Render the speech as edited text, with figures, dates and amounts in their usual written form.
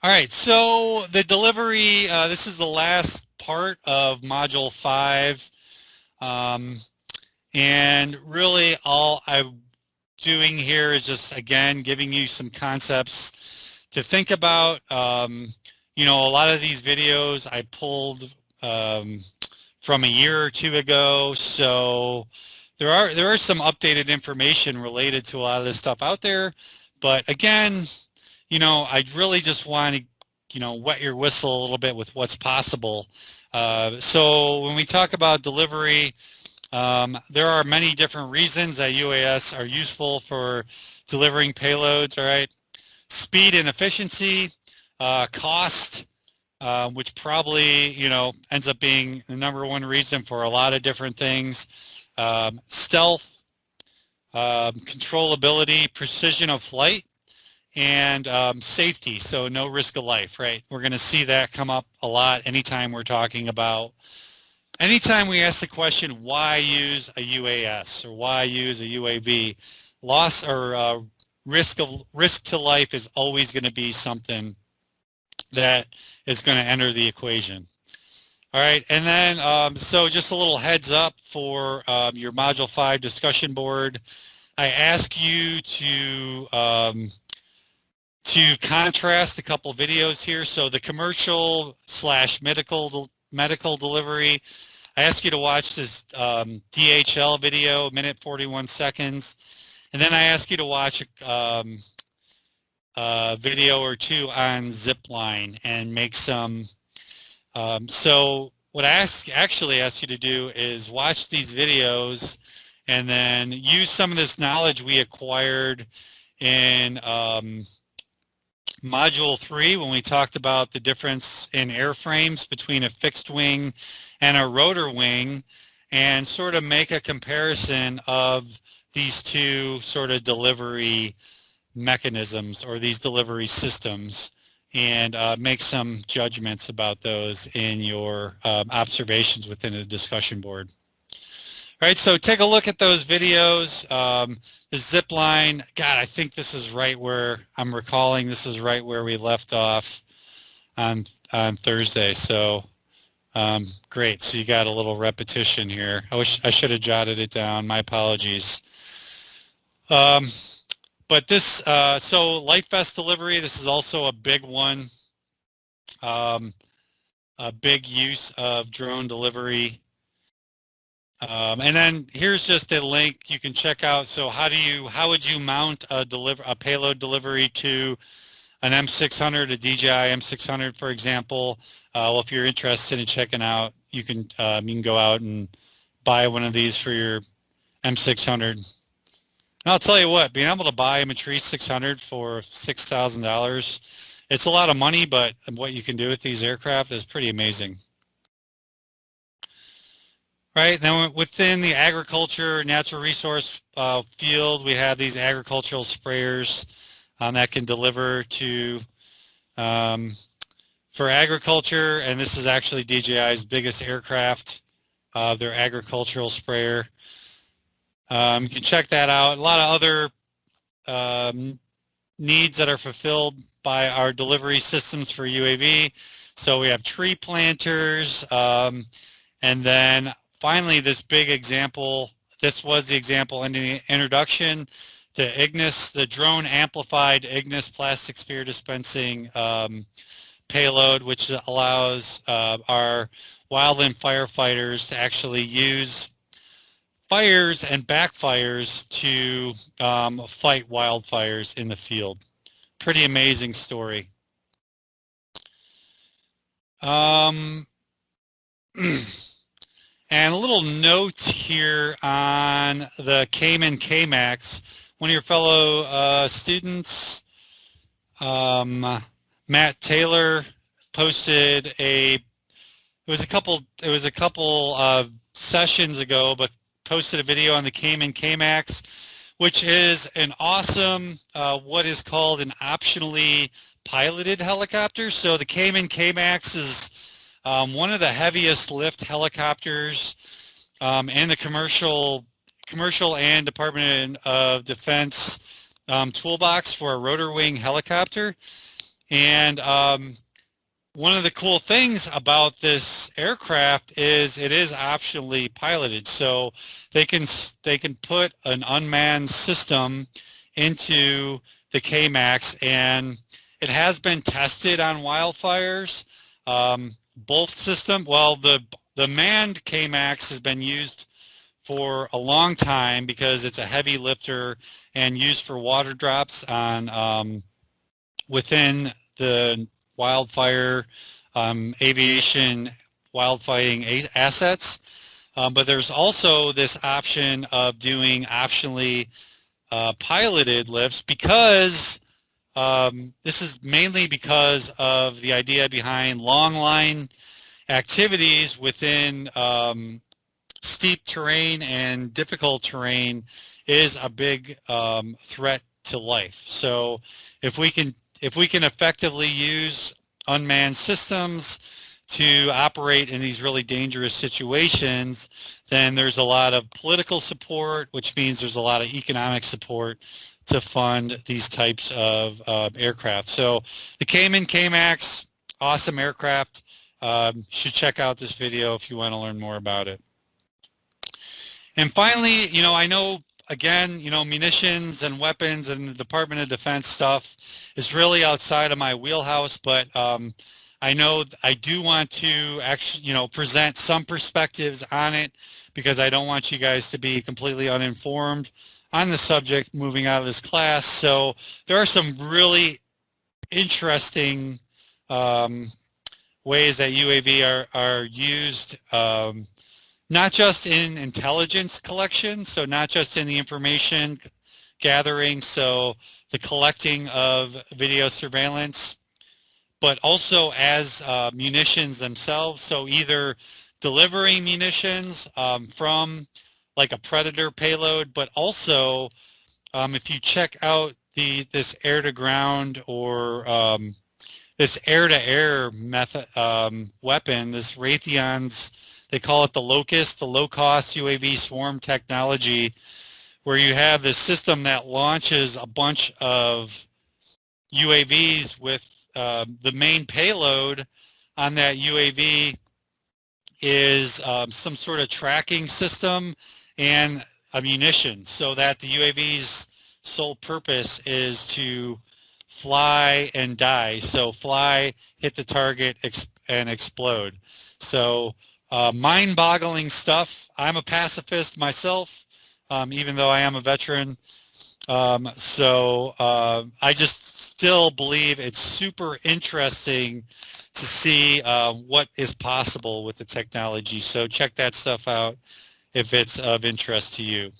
All right, so the delivery, this is the last part of Module 5. Um, and really all I'm doing here is just, again, giving you some concepts to think about. You know, a lot of these videos I pulled from a year or two ago, so there are some updated information related to a lot of this stuff out there. But again, you know, I really just want to, you know, wet your whistle a little bit with what's possible. So when we talk about delivery, there are many different reasons that UAS are useful for delivering payloads, all right? Speed and efficiency, cost, which probably, you know, ends up being the number one reason for a lot of different things. Stealth, controllability, precision of flight, and safety, so no risk of life, right? We're going to see that come up a lot anytime we're talking about, anytime we ask the question, why use a UAS or why use a UAV, loss or risk to life is always going to be something that is going to enter the equation. All right, and then so just a little heads up for your Module 5 discussion board. I ask you to contrast a couple videos here. So the commercial / medical delivery, I ask you to watch this DHL video, minute 41 seconds, and then I ask you to watch a video or two on zipline and make some. So what I actually ask you to do is watch these videos and then use some of this knowledge we acquired in Module 3 when we talked about the difference in airframes between a fixed wing and a rotor wing, and sort of make a comparison of these two sort of delivery mechanisms or these delivery systems, and make some judgments about those in your observations within a discussion board. All right, so take a look at those videos. The zip line, God, I think this is right where I'm recalling. This is right where we left off on Thursday. So great. So you got a little repetition here. I wish I should have jotted it down. My apologies. But this, so life vest delivery, this is also a big one. A big use of drone delivery. And then here's just a link you can check out. So how would you mount a payload delivery to an M600, a DJI M600, for example? Well, if you're interested in checking out, you can go out and buy one of these for your M600. And I'll tell you what, being able to buy a Matrice 600 for $6,000, it's a lot of money, but what you can do with these aircraft is pretty amazing. Right, then within the agriculture, natural resource field, we have these agricultural sprayers that can deliver to, for agriculture, and this is actually DJI's biggest aircraft, their agricultural sprayer. You can check that out. A lot of other needs that are fulfilled by our delivery systems for UAV. So we have tree planters, and then finally, this big example, this was the example in the introduction, the Ignis, the drone amplified Ignis plastic sphere dispensing payload, which allows our wildland firefighters to actually use fires and backfires to fight wildfires in the field. Pretty amazing story. And a little note here on the Cayman K-Max. One of your fellow students, Matt Taylor, posted it was a couple sessions ago, but posted a video on the Cayman K-Max, which is an awesome, what is called an optionally piloted helicopter. So the Cayman K-Max is one of the heaviest lift helicopters in the commercial and Department of Defense toolbox for a rotor wing helicopter. And one of the cool things about this aircraft is it is optionally piloted. So they can put an unmanned system into the K-MAX, and it has been tested on wildfires. Both system, well, the manned K-MAX has been used for a long time because it's a heavy lifter and used for water drops on within the wildfire aviation wildfighting assets. But there's also this option of doing optionally piloted lifts because this is mainly because of the idea behind long line activities within steep terrain and difficult terrain is a big threat to life. So if we can effectively use unmanned systems to operate in these really dangerous situations, then there's a lot of political support, which means there's a lot of economic support to fund these types of aircraft. So the Cayman K-MAX, awesome aircraft. Should check out this video if you want to learn more about it. And finally, I know, again, munitions and weapons and the Department of Defense stuff is really outside of my wheelhouse, but I know I do want to actually, present some perspectives on it because I don't want you guys to be completely uninformed on the subject moving out of this class. So there are some really interesting ways that UAV are used, not just in intelligence collection, so not just in the information gathering, so the collecting of video surveillance, but also as munitions themselves. So either delivering munitions from like a Predator payload, but also if you check out this air-to-ground or this air-to-air method weapon, this Raytheon's, they call it the Locust, the low-cost UAV swarm technology, where you have this system that launches a bunch of UAVs with the main payload on that UAV is some sort of tracking system and a munition, so that the UAV's sole purpose is to fly and die. So fly, hit the target, and explode. So mind-boggling stuff. I'm a pacifist myself, even though I am a veteran. So I just still believe it's super interesting to see what is possible with the technology. So check that stuff out if it's of interest to you.